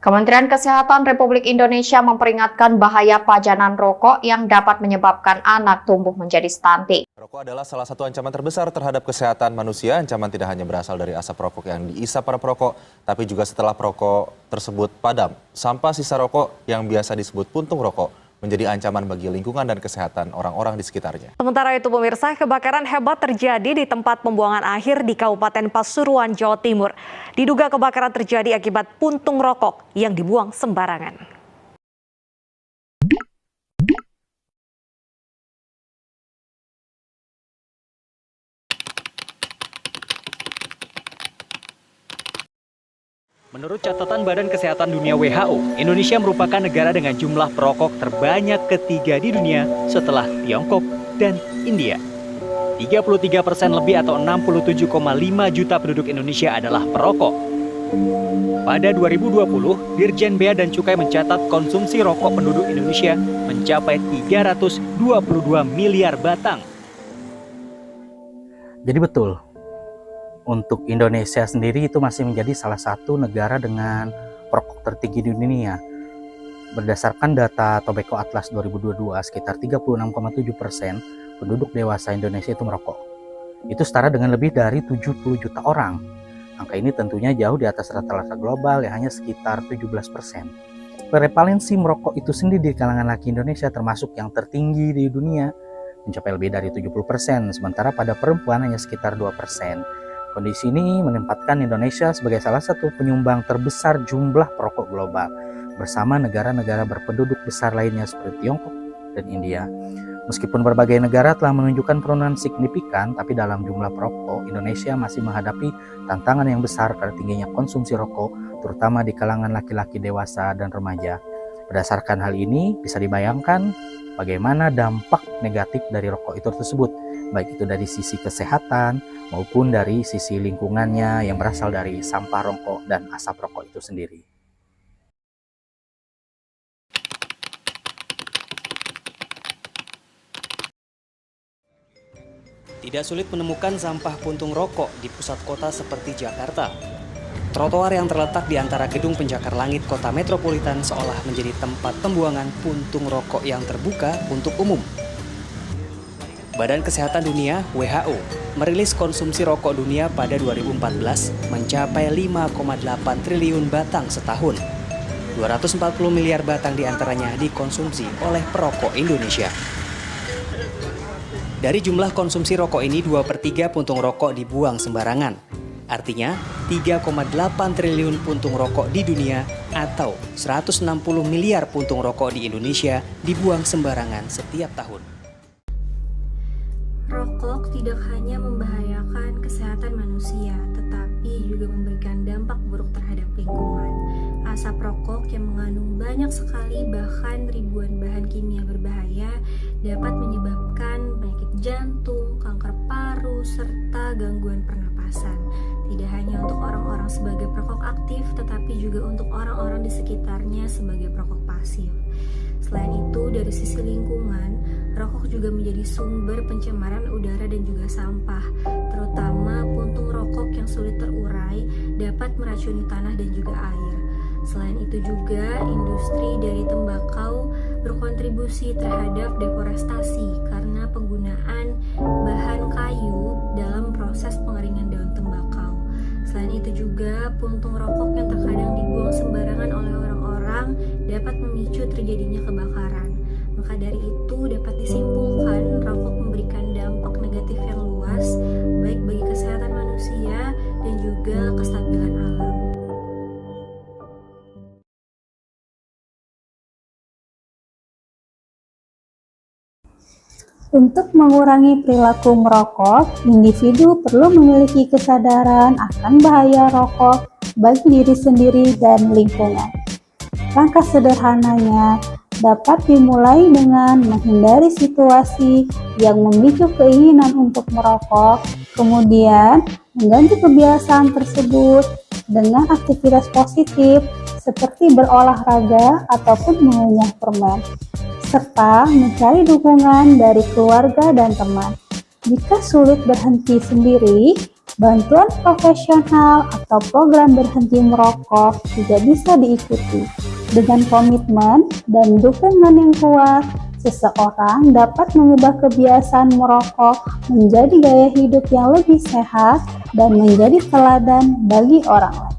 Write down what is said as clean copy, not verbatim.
Kementerian Kesehatan Republik Indonesia memperingatkan bahaya pajanan rokok yang dapat menyebabkan anak tumbuh menjadi stunting. Rokok adalah salah satu ancaman terbesar terhadap kesehatan manusia. Ancaman tidak hanya berasal dari asap rokok yang diisap para perokok, tapi juga setelah perokok tersebut padam. Sampah sisa rokok yang biasa disebut puntung rokok menjadi ancaman bagi lingkungan dan kesehatan orang-orang di sekitarnya. Sementara itu pemirsa, kebakaran hebat terjadi di tempat pembuangan akhir di Kabupaten Pasuruan, Jawa Timur. Diduga kebakaran terjadi akibat puntung rokok yang dibuang sembarangan. Menurut catatan Badan Kesehatan Dunia WHO, Indonesia merupakan negara dengan jumlah perokok terbanyak ketiga di dunia setelah Tiongkok dan India. 33% lebih atau 67,5 juta penduduk Indonesia adalah perokok. Pada 2020, Dirjen Bea dan Cukai mencatat konsumsi rokok penduduk Indonesia mencapai 322 miliar batang. Jadi betul, untuk Indonesia sendiri itu masih menjadi salah satu negara dengan perokok tertinggi di dunia. Berdasarkan data Tobacco Atlas 2022, sekitar 36,7% penduduk dewasa Indonesia itu merokok. Itu setara dengan lebih dari 70 juta orang. Angka ini tentunya jauh di atas rata-rata global yang hanya sekitar 17%. Prevalensi merokok itu sendiri di kalangan laki Indonesia termasuk yang tertinggi di dunia, mencapai lebih dari 70%, sementara pada perempuan hanya sekitar 2%. Kondisi ini menempatkan Indonesia sebagai salah satu penyumbang terbesar jumlah perokok global, bersama negara-negara berpenduduk besar lainnya seperti Tiongkok dan India. Meskipun berbagai negara telah menunjukkan penurunan signifikan, tapi dalam jumlah perokok, Indonesia masih menghadapi tantangan yang besar karena tingginya konsumsi rokok, terutama di kalangan laki-laki dewasa dan remaja. Berdasarkan hal ini, bisa dibayangkan bagaimana dampak negatif dari rokok itu tersebut, baik itu dari sisi kesehatan maupun dari sisi lingkungannya yang berasal dari sampah rokok dan asap rokok itu sendiri. Tidak sulit menemukan sampah puntung rokok di pusat kota seperti Jakarta. Trotoar yang terletak di antara gedung pencakar langit kota metropolitan seolah menjadi tempat pembuangan puntung rokok yang terbuka untuk umum. Badan Kesehatan Dunia (WHO) merilis konsumsi rokok dunia pada 2014 mencapai 5,8 triliun batang setahun. 240 miliar batang diantaranya dikonsumsi oleh perokok Indonesia. Dari jumlah konsumsi rokok ini, 2/3 puntung rokok dibuang sembarangan. Artinya, 3,8 triliun puntung rokok di dunia atau 160 miliar puntung rokok di Indonesia dibuang sembarangan setiap tahun. Rokok tidak hanya membahayakan kesehatan manusia, tetapi juga memberikan dampak buruk terhadap lingkungan. Asap rokok yang mengandung banyak sekali bahkan ribuan bahan kimia berbahaya dapat menyebabkan penyakit jantung, kanker paru, serta gangguan pernapasan. Tidak hanya untuk orang-orang sebagai perokok aktif, tetapi juga untuk orang-orang di sekitarnya sebagai perokok pasif. Selain itu, dari sisi lingkungan, rokok juga menjadi sumber pencemaran udara dan juga sampah, terutama puntung rokok yang sulit terurai dapat meracuni tanah dan juga air. Selain itu juga, industri dari tembakau berkontribusi terhadap deforestasi karena penggunaan bahan kayu dalam proses pengeringan daun tembakau. Selain itu juga, puntung rokok yang terkadang dibuang sembarangan oleh orang-orang dapat memicu terjadinya kebakaran. Maka dari itu dapat disimpulkan rokok memberikan dampak negatif yang luas, baik bagi kesehatan manusia dan juga kestabilan alam. Untuk mengurangi perilaku merokok, individu perlu memiliki kesadaran akan bahaya rokok bagi diri sendiri dan lingkungan. Langkah sederhananya dapat dimulai dengan menghindari situasi yang memicu keinginan untuk merokok, kemudian mengganti kebiasaan tersebut dengan aktivitas positif seperti berolahraga ataupun mengunyah permen, serta mencari dukungan dari keluarga dan teman. Jika sulit berhenti sendiri, bantuan profesional atau program berhenti merokok juga bisa diikuti. Dengan komitmen dan dukungan yang kuat, seseorang dapat mengubah kebiasaan merokok menjadi gaya hidup yang lebih sehat dan menjadi teladan bagi orang lain.